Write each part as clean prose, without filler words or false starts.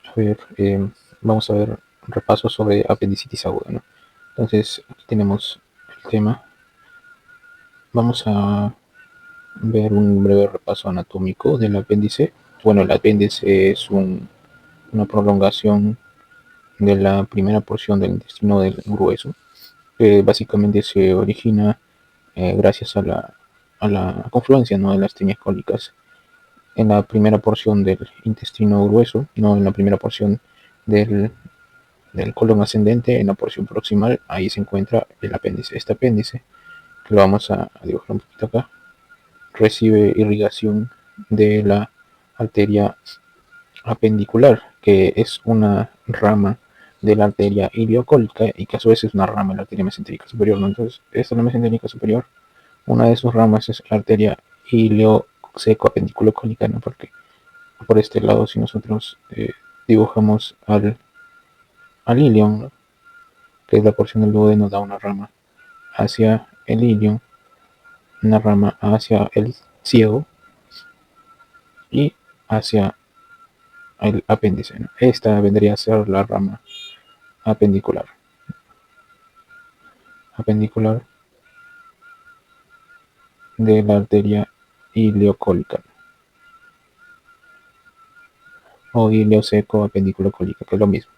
A ver, vamos a ver un repaso sobre apendicitis aguda, ¿no? Entonces, aquí tenemos el tema. Vamos a ver un breve repaso anatómico del apéndice. Bueno, el apéndice es una prolongación de la primera porción del intestino del grueso, que básicamente se origina gracias a la confluencia, ¿no?, de las líneas cólicas en la primera porción del intestino grueso, no en la primera porción del, del colon ascendente, en la porción proximal. Ahí se encuentra el apéndice. Este apéndice, que lo vamos a dibujar un poquito acá, recibe irrigación de la arteria apendicular, que es una rama de la arteria iliocólica y que a su vez es una rama de la arteria mesentérica superior, ¿no? Entonces, esta es la mesentérica superior. Una de sus ramas es la arteria ilioseco-apendiculocólica, ¿no? Porque por este lado, si nosotros dibujamos al ilion, ¿no?, que es la porción del duodeno, da una rama hacia el ilion, una rama hacia el ciego y hacia el apéndice, ¿no? Esta vendría a ser la rama apendicular. Apendicular de la arteria iliocólica o ilioseco apendiculocólica, que es lo mismo,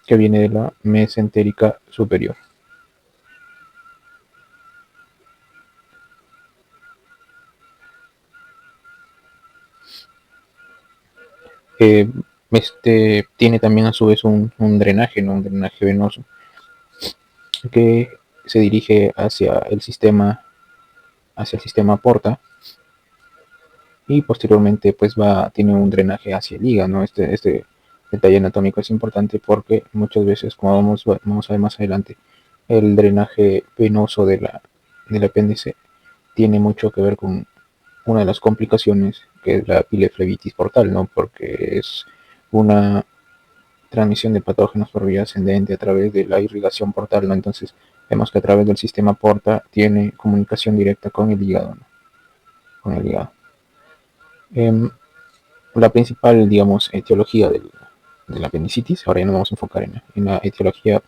que viene de la mesentérica superior. Este tiene también a su vez un drenaje, ¿no?, un drenaje venoso que se dirige hacia el sistema porta, y posteriormente pues tiene un drenaje hacia el hígado, ¿no? Este detalle anatómico es importante porque muchas veces, como vamos a ver más adelante, el drenaje venoso del apéndice tiene mucho que ver con una de las complicaciones, que es la pileflebitis portal, ¿no? Porque es una transmisión de patógenos por vía ascendente a través de la irrigación portal, ¿no? Entonces vemos que a través del sistema porta tiene comunicación directa con el hígado, ¿no? Con el hígado. La principal, digamos, etiología de la apendicitis, ahora ya nos vamos a enfocar en la etiología,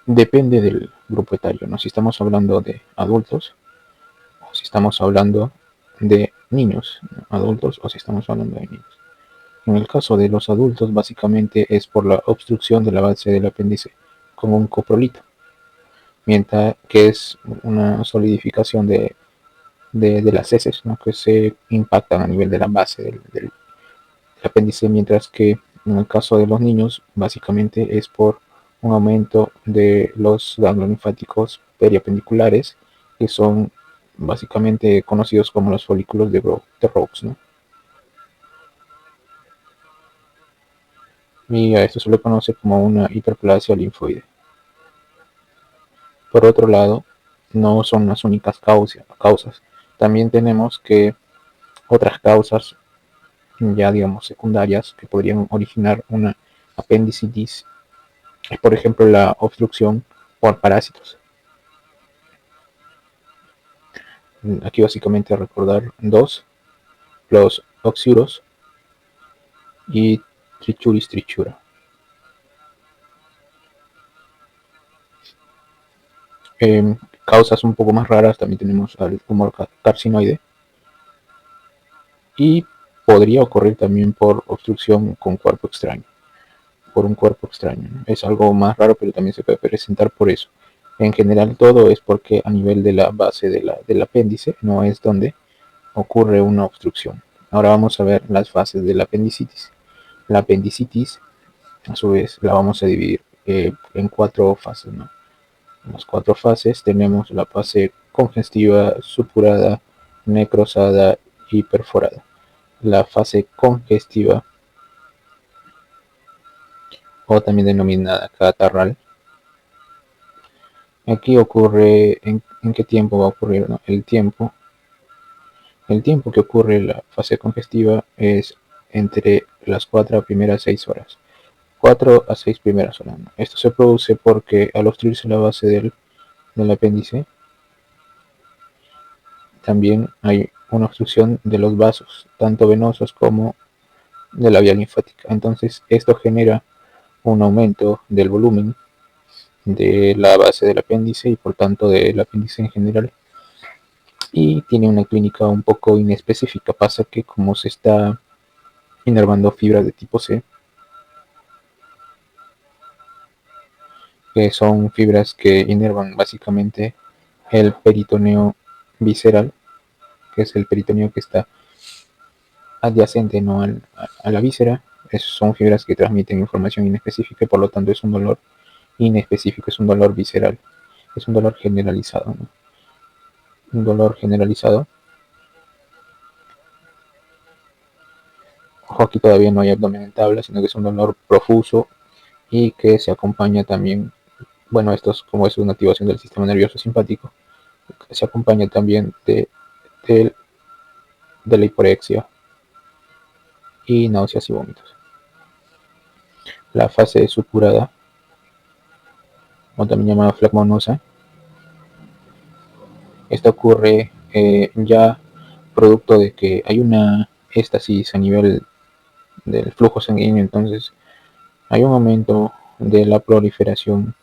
depende del grupo etario, ¿no? Si estamos hablando de adultos, o si estamos hablando de niños, ¿no?, adultos, o si estamos hablando de niños. En el caso de los adultos, básicamente es por la obstrucción de la base del apéndice con un coprolito, mientras que es una solidificación de las heces, ¿no?, que se impactan a nivel de la base del apéndice, mientras que en el caso de los niños, básicamente es por un aumento de los ganglios linfáticos periapendiculares, que son básicamente conocidos como los folículos de Raux, ¿no? Y a esto se le conoce como una hiperplasia linfoide. Por otro lado, no son las únicas causas. También tenemos que otras causas, ya digamos secundarias, que podrían originar una apendicitis, es por ejemplo la obstrucción por parásitos. Aquí básicamente recordar dos: los oxiuros y Trichuris trichura. Causas un poco más raras, también tenemos al tumor carcinoide, y podría ocurrir también por obstrucción con cuerpo extraño, por un cuerpo extraño, ¿no? Es algo más raro, pero también se puede presentar por eso. En general todo es porque a nivel de la base del apéndice no es donde ocurre una obstrucción. Ahora vamos a ver las fases de la apendicitis. La apendicitis, a su vez, la vamos a dividir en cuatro fases, ¿no? En las cuatro fases tenemos la fase congestiva, supurada, necrosada y perforada. La fase congestiva, o también denominada catarral, aquí ocurre en qué tiempo va a ocurrir, ¿no? El tiempo que ocurre la fase congestiva es entre las 4 primeras 6 horas. 4 a 6 primeras horas, ¿no? Esto se produce porque al obstruirse la base del apéndice, también hay una obstrucción de los vasos, tanto venosos como de la vía linfática. Entonces esto genera un aumento del volumen de la base del apéndice y por tanto del apéndice en general, y tiene una clínica un poco inespecífica. Pasa que como se está inervando fibras de tipo C, que son fibras que inervan básicamente el peritoneo visceral, que es el peritoneo que está adyacente, ¿no?, a la víscera. Son fibras que transmiten información inespecífica y por lo tanto es un dolor inespecífico, es un dolor visceral, es un dolor generalizado, ¿no? Un dolor generalizado. Ojo, aquí todavía no hay abdomen en tabla, sino que es un dolor profuso y que se acompaña también, bueno, esto es como es una activación del sistema nervioso simpático, se acompaña también de, de la hiporexia y náuseas y vómitos. La fase supurada, o también llamada flegmonosa, esta ocurre ya producto de que hay una éstasis a nivel del flujo sanguíneo. Entonces hay un aumento de la proliferación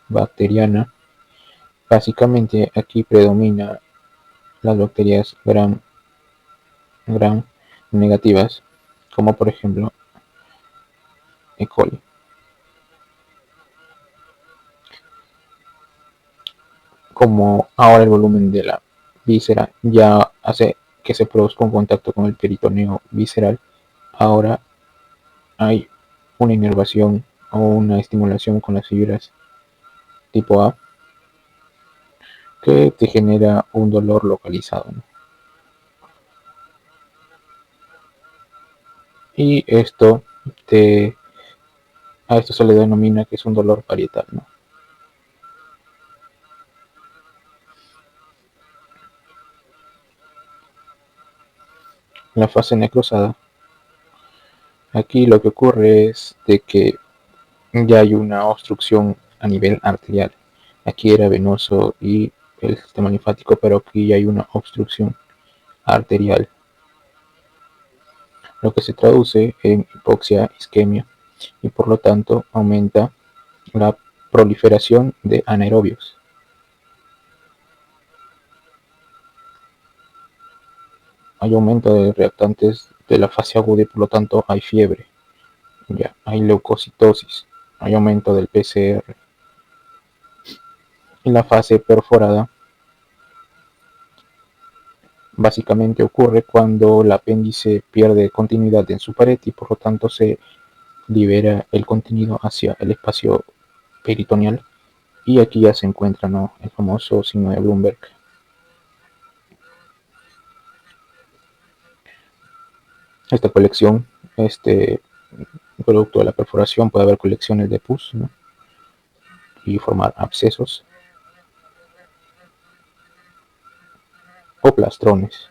bacteriana. Básicamente aquí predomina las bacterias gram negativas, como por ejemplo E. coli. Como ahora el volumen de la víscera ya hace que se produzca un contacto con el peritoneo visceral, ahora hay una inervación o una estimulación con las fibras tipo A que te genera un dolor localizado, ¿no? Y te, a esto se le denomina que es un dolor parietal, ¿no? La fase necrosada, aquí lo que ocurre es de que ya hay una obstrucción a nivel arterial. Aquí era venoso y el sistema linfático, pero aquí ya hay una obstrucción arterial, lo que se traduce en hipoxia, isquemia, y por lo tanto aumenta la proliferación de anaerobios. Hay aumento de reactantes de la fase aguda y por lo tanto hay fiebre, ya hay leucocitosis, hay aumento del PCR. En la fase perforada básicamente ocurre cuando el apéndice pierde continuidad en su pared y por lo tanto se libera el contenido hacia el espacio peritoneal, y aquí ya se encuentra, ¿no?, el famoso signo de Bloomberg. Esta colección, este producto de la perforación, puede haber colecciones de pus, ¿no?, y formar abscesos o plastrones,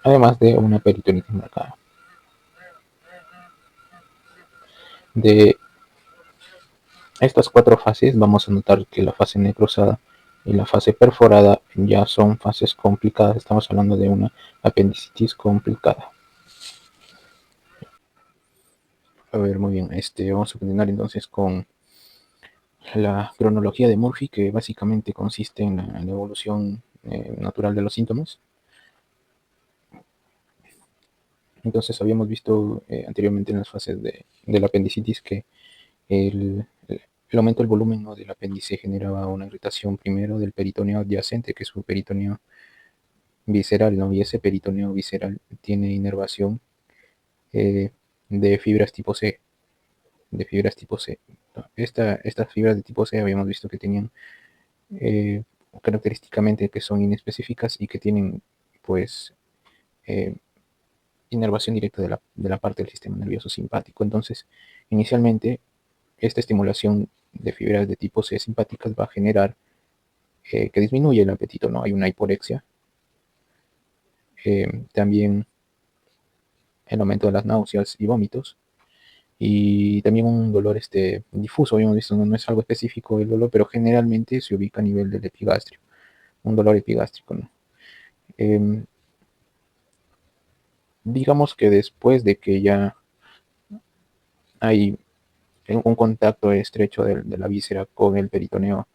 además de una peritonitis marcada. De estas cuatro fases vamos a notar que la fase necrosada y la fase perforada ya son fases complicadas. Estamos hablando de una apendicitis complicada. A ver, muy bien. Vamos a continuar entonces con la cronología de Murphy, que básicamente consiste en la evolución natural de los síntomas. Entonces habíamos visto anteriormente en las fases de la apendicitis que el aumento del volumen, ¿no?, del apéndice generaba una irritación primero del peritoneo adyacente, que es su peritoneo visceral, ¿no? Y ese peritoneo visceral tiene inervación eh, de fibras tipo C, de fibras tipo C. Estas fibras de tipo C habíamos visto que tenían eh, característicamente que son inespecíficas y que tienen, pues, eh, inervación directa de la parte del sistema nervioso simpático. Entonces, inicialmente, esta estimulación de fibras de tipo C simpáticas va a generar que disminuye el apetito, ¿no? Hay una hiporexia, también el aumento de las náuseas y vómitos, y también un dolor difuso. Habíamos visto, no es algo específico el dolor, pero generalmente se ubica a nivel del epigastrio, un dolor epigástrico, ¿no? digamos que después de que ya hay un contacto estrecho de la víscera con el peritoneo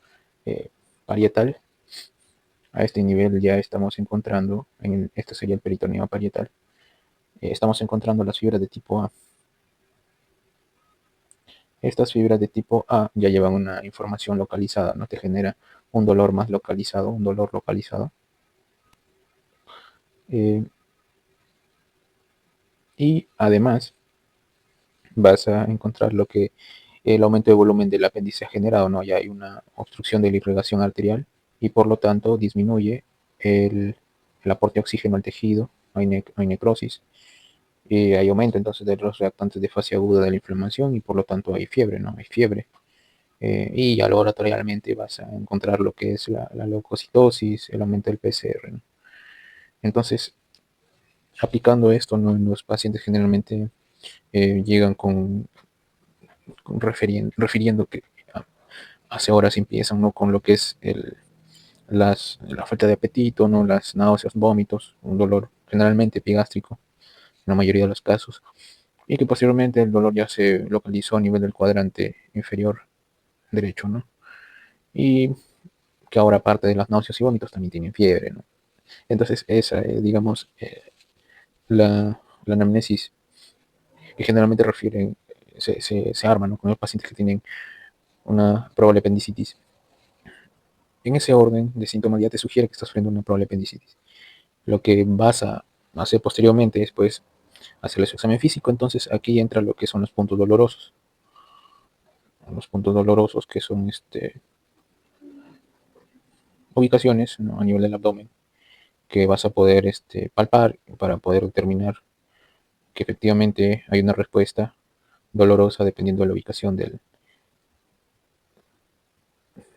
eh, parietal, a este nivel ya estamos encontrando, este sería el peritoneo parietal, estamos encontrando las fibras de tipo A. Estas fibras de tipo A ya llevan una información localizada, ¿no? Te genera un dolor más localizado, un dolor localizado. Eh, y además vas a encontrar lo que el aumento de volumen del apéndice ha generado, ¿no? Ya hay una obstrucción de la irrigación arterial y por lo tanto disminuye el aporte de oxígeno al tejido, hay necrosis, hay aumento entonces de los reactantes de fase aguda de la inflamación y por lo tanto hay fiebre, ¿no? Hay fiebre. Y ya laboratorialmente vas a encontrar lo que es la leucocitosis, el aumento del PCR, ¿no? Entonces, aplicando esto, ¿no? En los pacientes generalmente llegan refiriendo que hace horas empiezan, ¿no? Con lo que es la falta de apetito, ¿no? Las náuseas, vómitos, un dolor generalmente epigástrico en la mayoría de los casos, y que posteriormente el dolor ya se localizó a nivel del cuadrante inferior derecho, ¿no? Y que ahora aparte de las náuseas y vómitos también tienen fiebre, ¿no? Entonces esa es, digamos, la anamnesis que generalmente refieren, se arma, ¿no? Con los pacientes que tienen una probable apendicitis. En ese orden de síntomas ya te sugiere que estás sufriendo una probable apendicitis. Lo que vas a hacer posteriormente es pues hacerle su examen físico. Entonces aquí entra lo que son los puntos dolorosos. Los puntos dolorosos que son ubicaciones, ¿no? A nivel del abdomen que vas a poder palpar para poder determinar que efectivamente hay una respuesta dolorosa dependiendo de la ubicación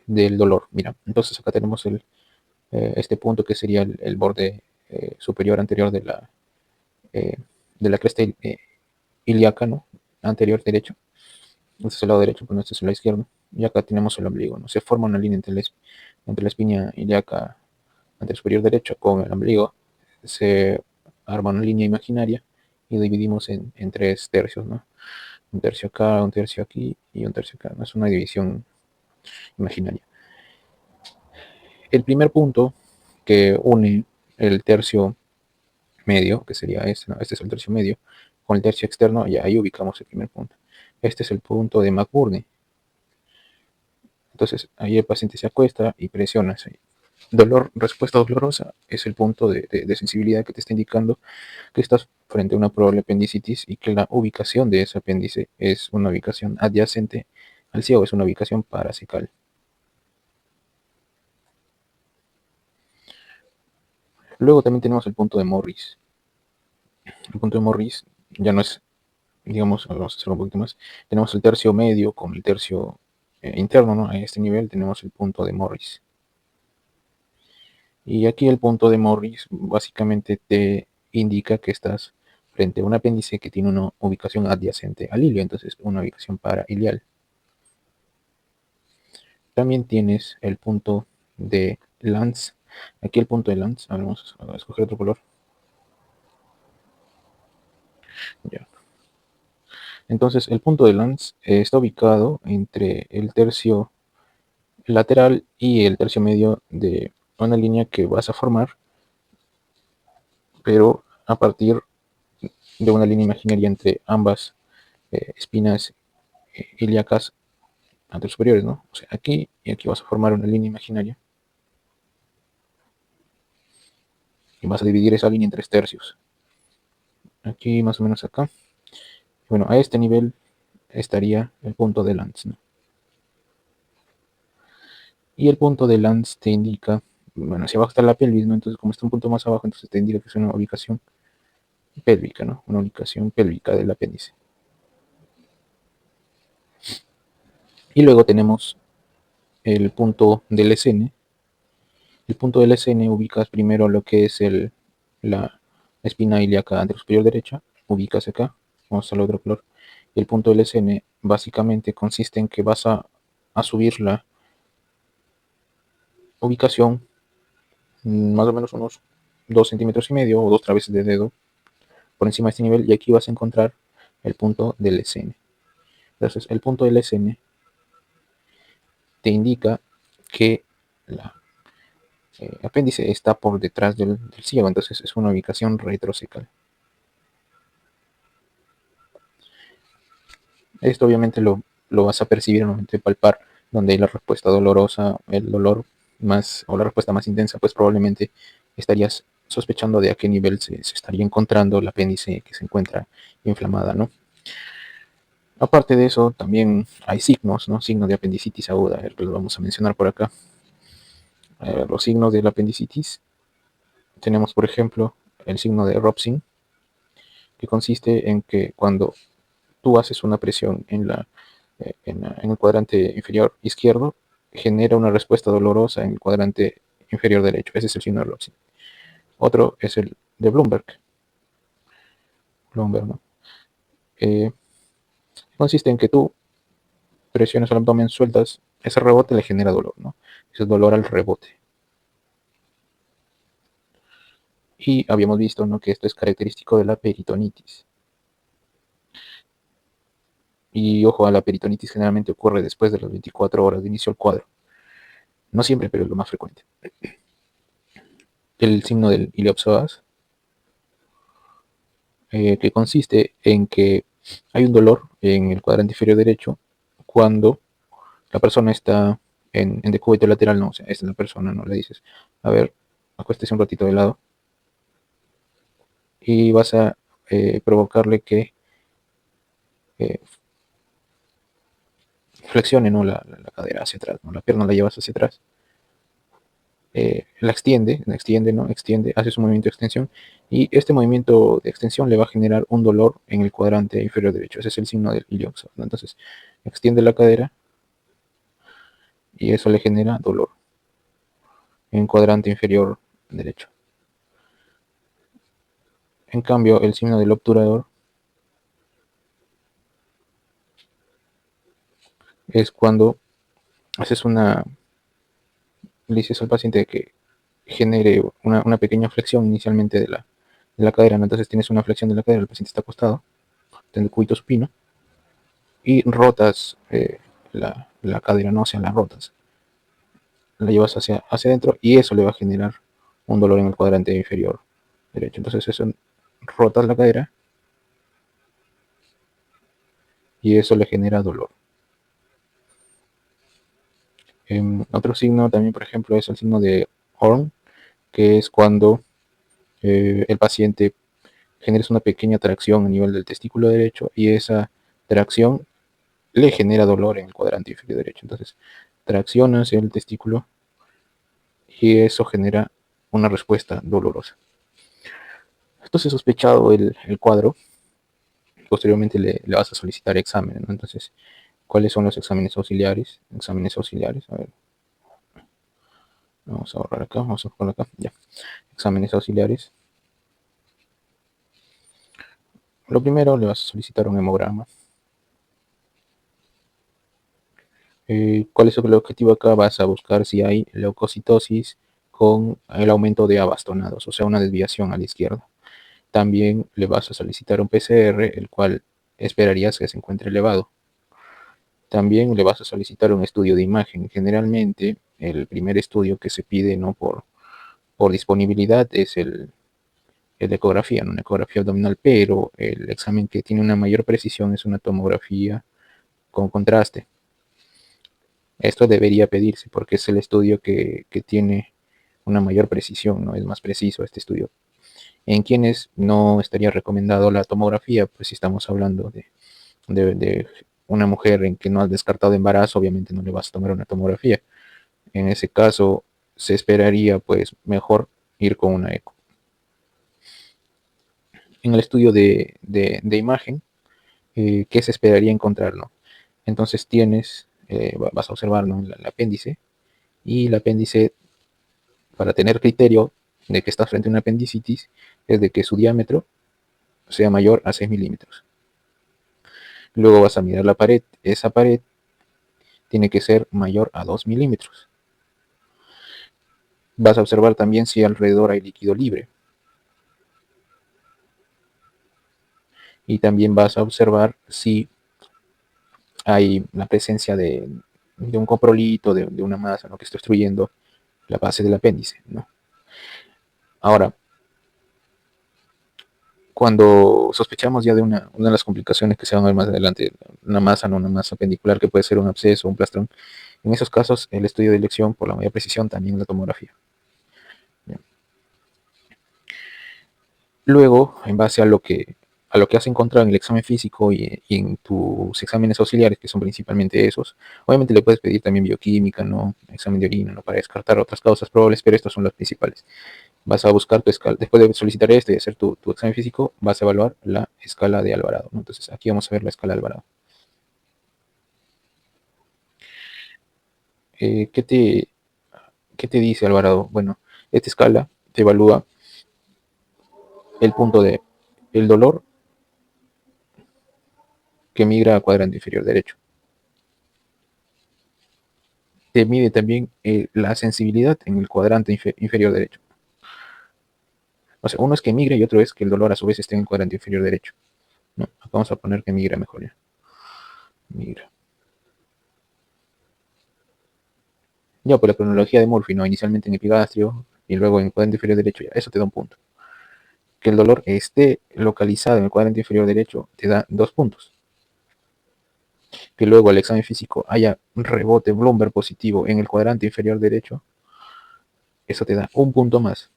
del dolor. Mira, entonces acá tenemos este punto que sería el borde superior anterior eh, de la cresta ilíaca, ¿no? Anterior derecho. Este es el lado derecho, pero este es el lado izquierdo. Y acá tenemos el ombligo, ¿no? Se forma una línea entre la espina ilíaca anterior superior derecho con el ombligo. Se arma una línea imaginaria y dividimos en tres tercios, ¿no? Un tercio acá, un tercio aquí y un tercio acá. ¿No? Es una división imaginaria. El primer punto que une el tercio medio, que sería este, ¿no? Este es el tercio medio, con el tercio externo, y ahí ubicamos el primer punto. Este es el punto de McBurney. Entonces ahí el paciente se acuesta y presiona. Dolor, respuesta dolorosa es el punto de sensibilidad que te está indicando que estás frente a una probable apendicitis y que la ubicación de ese apéndice es una ubicación adyacente al ciego, es una ubicación paracecal. Luego también tenemos el punto de Morris. El punto de Morris ya no es, digamos, vamos a hacerlo un poquito más. Tenemos el tercio medio con el tercio interno, ¿no? A este nivel tenemos el punto de Morris. Y aquí el punto de Morris básicamente te indica que estás frente a un apéndice que tiene una ubicación adyacente al ilio, entonces una ubicación parailial. También tienes el punto de Lanz. Aquí el punto de Lanz, vamos a escoger otro color. Ya. Entonces el punto de Lanz está ubicado entre el tercio lateral y el tercio medio de una línea que vas a formar, pero a partir de una línea imaginaria entre ambas espinas ilíacas anteriores superiores, ¿no? O sea, aquí y aquí vas a formar una línea imaginaria y vas a dividir esa línea en tres tercios. Aquí más o menos acá. Bueno, a este nivel estaría el punto de Lanz, ¿no? Y el punto de Lanz te indica, bueno, hacia abajo está la pelvis, ¿no? Entonces, como está un punto más abajo, entonces te indica que es una ubicación pélvica, ¿no? Una ubicación pélvica del apéndice. Y luego tenemos el punto del SN. El punto del SN ubicas primero lo que es la espina ilíaca anterior superior derecha, ubicas acá, vamos al otro color. Y el punto del SN básicamente consiste en que vas a subir la ubicación más o menos unos 2,5 centímetros o 2 traveses de dedo por encima de este nivel, y aquí vas a encontrar el punto del SN. Entonces, el punto del SN te indica que la apéndice está por detrás del ciego, entonces es una ubicación retrocecal. Esto obviamente lo vas a percibir al momento de palpar, donde hay la respuesta dolorosa, el dolor más, o la respuesta más intensa, pues probablemente estarías sospechando de a qué nivel se estaría encontrando el apéndice que se encuentra inflamada, ¿no? Aparte de eso, también hay signos, ¿no? Signos de apendicitis aguda, que lo vamos a mencionar por acá. Los signos de la apendicitis, tenemos por ejemplo el signo de Robson, que consiste en que cuando tú haces una presión en el cuadrante inferior izquierdo, genera una respuesta dolorosa en el cuadrante inferior derecho. Ese es el signo de Robson. Otro es el de Bloomberg. Bloomberg, ¿no? Consiste en que tú presiones el abdomen, sueltas, ese rebote le genera dolor, ¿no? Ese es dolor al rebote. Y habíamos visto, ¿no?, que esto es característico de la peritonitis. Y ojo, a la peritonitis generalmente ocurre después de las 24 horas de inicio del cuadro. No siempre, pero es lo más frecuente. El signo del iliopsoas, que consiste en que hay un dolor en el cuadrante inferior derecho cuando la persona está en decúbito lateral, no, o sea, es la persona, no le dices, a ver, acuéstese un ratito de lado, y vas a provocarle que eh, flexione, ¿no?, la cadera hacia atrás, ¿no? La pierna la llevas hacia atrás, la extiende, ¿no? Extiende, hace su movimiento de extensión, y este movimiento de extensión le va a generar un dolor en el cuadrante inferior derecho. Ese es el signo del ilioxo, ¿no? Entonces, extiende la cadera y eso le genera dolor en el cuadrante inferior derecho. En cambio, el signo del obturador es cuando haces le dices al paciente que genere una pequeña flexión inicialmente de la cadera, ¿no? Entonces tienes una flexión de la cadera, el paciente está acostado, tiene el cúbito supino, y rotas la cadera, no, o sea, la rotas, la llevas hacia adentro, y eso le va a generar un dolor en el cuadrante inferior derecho. Entonces eso, rotas la cadera y eso le genera dolor. Otro signo también, por ejemplo, es el signo de Horn, que es cuando el paciente genera una pequeña tracción a nivel del testículo derecho, y esa tracción le genera dolor en el cuadrante inferior derecho. Entonces, traccionas el testículo y eso genera una respuesta dolorosa. Entonces, sospechado el cuadro, posteriormente le vas a solicitar exámenes, ¿no? Entonces, ¿cuáles son los exámenes auxiliares? Exámenes auxiliares, a ver, vamos a borrar acá, vamos a poner acá, ya. Exámenes auxiliares. Lo primero, le vas a solicitar un hemograma. ¿Cuál es el objetivo acá? Vas a buscar si hay leucocitosis con el aumento de abastonados, o sea, una desviación a la izquierda. También le vas a solicitar un PCR, el cual esperarías que se encuentre elevado. También le vas a solicitar un estudio de imagen. Generalmente, el primer estudio que se pide, ¿no?, por disponibilidad es el ecografía, ¿no?, una ecografía abdominal, pero el examen que tiene una mayor precisión es una tomografía con contraste. Esto debería pedirse porque es el estudio que tiene una mayor precisión, ¿no? Es más preciso este estudio. En quienes no estaría recomendado la tomografía, pues si estamos hablando de una mujer en que no has descartado embarazo, obviamente no le vas a tomar una tomografía. En ese caso, se esperaría pues mejor ir con una eco. En el estudio de imagen, ¿qué se esperaría encontrar, no? Entonces vas a observar, ¿no?, el apéndice, y el apéndice, para tener criterio de que estás frente a una apendicitis, es de que su diámetro sea mayor a 6 milímetros. Luego vas a mirar la pared. Esa pared tiene que ser mayor a 2 milímetros. Vas a observar también si alrededor hay líquido libre. y también vas a observar si hay la presencia de un coprolito, de una masa, ¿no?, que está obstruyendo la base del apéndice, ¿no? Ahora, cuando sospechamos ya de una de las complicaciones que se van a ver más adelante, una masa, no una masa apendicular que puede ser un absceso, un plastrón, en esos casos el estudio de elección por la mayor precisión también la tomografía. Bien. Luego, en base a lo que has encontrado en el examen físico y en tus exámenes auxiliares, que son principalmente esos, obviamente le puedes pedir también bioquímica, ¿no?, examen de orina, ¿no?, para descartar otras causas probables, pero estos son los principales. Vas a buscar tu escala, después de solicitar esto y hacer tu examen físico, vas a evaluar la escala de Alvarado, ¿no? Entonces aquí vamos a ver la escala de Alvarado. Eh, ¿qué te, ¿Qué te dice Alvarado? Bueno, esta escala te evalúa el punto de el dolor que migra a cuadrante inferior derecho. Te mide también la sensibilidad en el cuadrante inferior derecho. O sea, uno es que migre y otro es que el dolor a su vez esté en el cuadrante inferior derecho, ¿no? Vamos a poner que migra mejor ya. Migra. Ya, por la cronología de Murphy, ¿no? Inicialmente en epigastrio y luego en el cuadrante inferior derecho, ya. Eso te da un punto. Que el dolor esté localizado en el cuadrante inferior derecho te da 2 puntos. Que luego el examen físico haya un rebote Bloomberg positivo en el cuadrante inferior derecho, eso te da un punto más.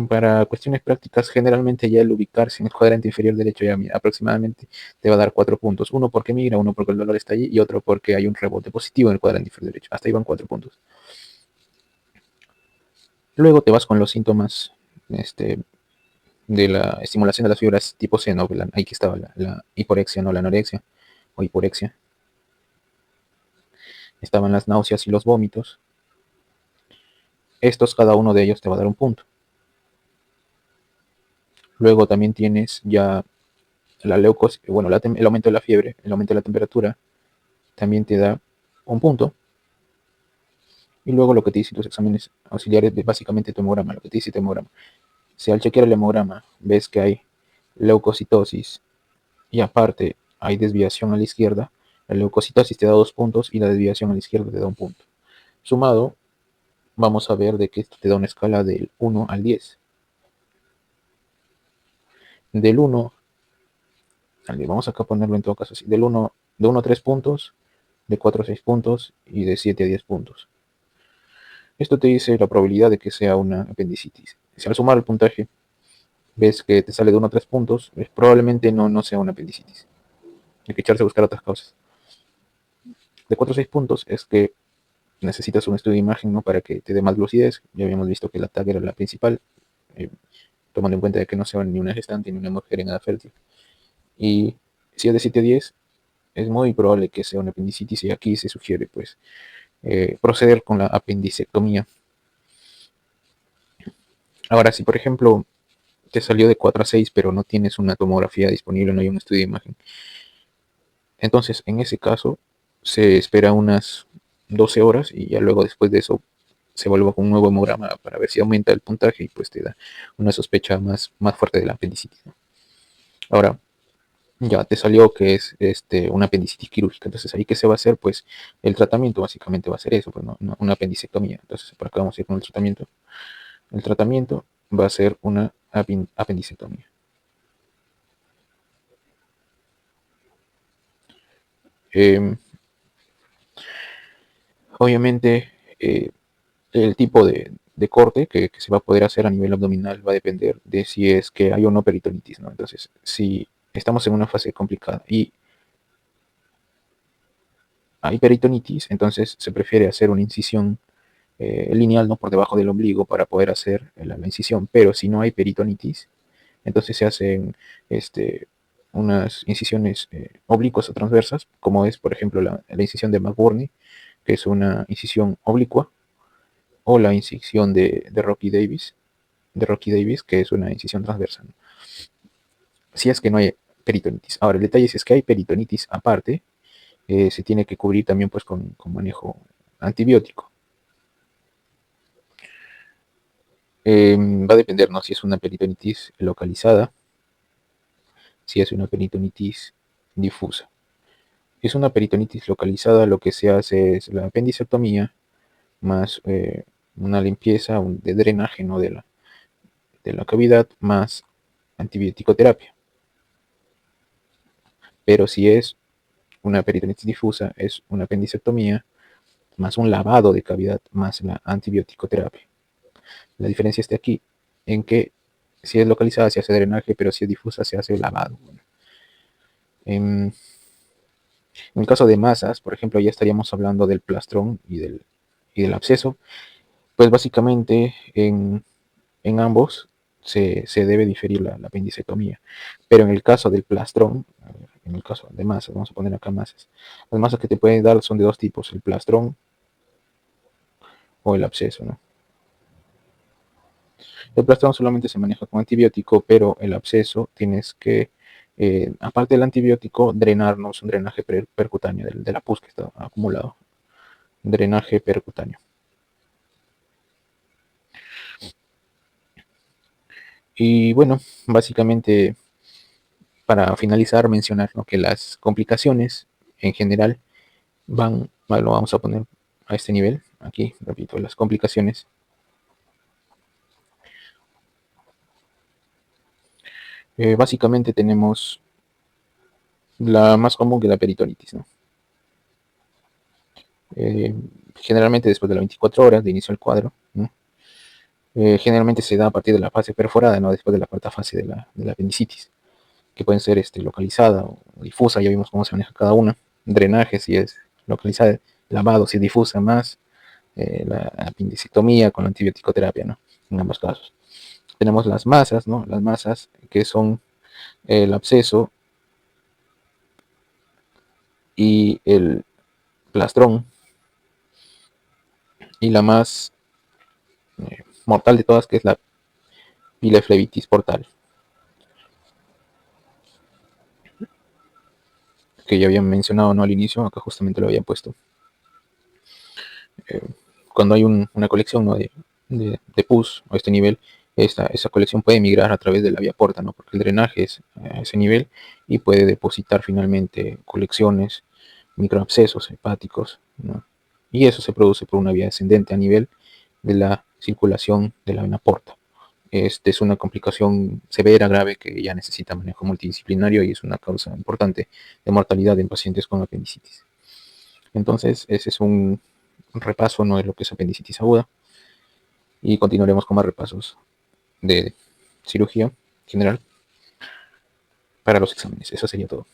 Para cuestiones prácticas, generalmente ya el ubicarse en el cuadrante inferior derecho ya aproximadamente te va a dar 4 puntos. Uno porque migra, uno porque el dolor está allí y otro porque hay un rebote positivo en el cuadrante inferior derecho. Hasta ahí van 4 puntos. Luego te vas con los síntomas este, de la estimulación de las fibras tipo C, ¿no? Ahí que estaba la hiporexia, no la anorexia o hiporexia. Estaban las náuseas y los vómitos. Estos, cada uno de ellos te va a dar un punto. Luego también tienes ya la leucosis, bueno, el aumento de la fiebre, el aumento de la temperatura, también te da un punto. Y luego lo que te dicen tus exámenes auxiliares, básicamente tu hemograma, lo que te dice tu hemograma. Si al chequear el hemograma ves que hay leucocitosis y aparte hay desviación a la izquierda, la leucocitosis te da 2 puntos y la desviación a la izquierda te da un punto. Sumado, vamos a ver de que esto te da una escala del 1 al 10. Del 1, vamos acá a ponerlo en todo caso así, de 1 a 3 puntos, de 4 a 6 puntos y de 7 a 10 puntos. Esto te dice la probabilidad de que sea una apendicitis. Si al sumar el puntaje ves que te sale de 1 a 3 puntos, probablemente no sea una apendicitis. Hay que echarse a buscar otras causas. De 4 a 6 puntos es que necesitas un estudio de imagen, ¿no?, para que te dé más lucidez. Ya habíamos visto que la TAC era la principal, eh, tomando en cuenta de que no sea ni una gestante ni una mujer en edad fértil. Y si es de 7 a 10, es muy probable que sea una apendicitis y aquí se sugiere pues proceder con la apendicectomía. Ahora, si por ejemplo te salió de 4 a 6 pero no tienes una tomografía disponible, no hay un estudio de imagen, entonces en ese caso se espera unas 12 horas y ya luego después de eso se evalúa con un nuevo hemograma para ver si aumenta el puntaje y pues te da una sospecha más fuerte de la apendicitis, ¿no? Ahora, ya te salió que es una apendicitis quirúrgica. Entonces, ¿ahí qué se va a hacer? Pues el tratamiento básicamente va a ser eso, pues, ¿no? Una apendicectomía. Entonces, por acá vamos a ir con el tratamiento. El tratamiento va a ser una apendicectomía. Eh, Obviamente, el tipo de corte que se va a poder hacer a nivel abdominal va a depender de si es que hay o no peritonitis, ¿no? Entonces, si estamos en una fase complicada y hay peritonitis, entonces se prefiere hacer una incisión lineal, ¿no?, por debajo del ombligo para poder hacer la incisión. Pero si no hay peritonitis, entonces se hacen unas incisiones oblicuas o transversas, como es, por ejemplo, la incisión de McBurney, que es una incisión oblicua, o la incisión de Rocky Davis, que es una incisión transversa, ¿no?, si es que no hay peritonitis. Ahora, el detalle es que hay peritonitis aparte, se tiene que cubrir también pues con manejo antibiótico. Va a depender, ¿no?, si es una peritonitis localizada si es una peritonitis difusa. Si es una peritonitis localizada, lo que se hace es la apendicectomía más una limpieza de drenaje, ¿no?, de la cavidad más antibiótico terapia. Pero si es una peritonitis difusa, es una apendicectomía más un lavado de cavidad más la antibiótico terapia. La diferencia está aquí en que si es localizada se hace drenaje, pero si es difusa se hace lavado. Bueno, en el caso de masas, por ejemplo, ya estaríamos hablando del plastrón y del absceso. Pues básicamente en ambos se debe diferir la apendicectomía. Pero en el caso del plastrón, en el caso de masas, vamos a poner acá masas. Las masas que te pueden dar son de dos tipos, el plastrón o el absceso, ¿no? El plastrón solamente se maneja con antibiótico, pero el absceso tienes que, aparte del antibiótico, drenarnos un drenaje percutáneo de la pus que está acumulado. Drenaje percutáneo. Y bueno, básicamente para finalizar mencionar, ¿no?, que las complicaciones en general lo vamos a poner a este nivel. Aquí, repito, las complicaciones. Básicamente tenemos la más común que la peritonitis, ¿no? Eh, Generalmente después de las 24 horas de inicio del cuadro, ¿no? Generalmente se da a partir de la fase perforada, ¿no?, después de la cuarta fase de la apendicitis, que pueden ser localizada o difusa, ya vimos cómo se maneja cada una. Drenaje si es localizada, lavado si es difusa, más la apendicectomía con la antibiótico-terapia, ¿no?, en ambos casos. Tenemos las masas, ¿no? Las masas que son el absceso y el plastrón, y la más mortal de todas, que es la pileflebitis portal, que ya había mencionado, ¿no?, al inicio, acá justamente lo había puesto. Eh, Cuando hay una colección, ¿no?, de pus a este nivel, esa colección puede migrar a través de la vía porta, ¿no?, porque el drenaje es a ese nivel y puede depositar finalmente colecciones, microabscesos hepáticos, ¿no? Y eso se produce por una vía ascendente a nivel de la circulación de la vena porta. Es una complicación severa, grave, que ya necesita manejo multidisciplinario y es una causa importante de mortalidad en pacientes con apendicitis. Entonces, ese es un repaso, no, de lo que es apendicitis aguda, y continuaremos con más repasos de cirugía general para los exámenes. Eso sería todo.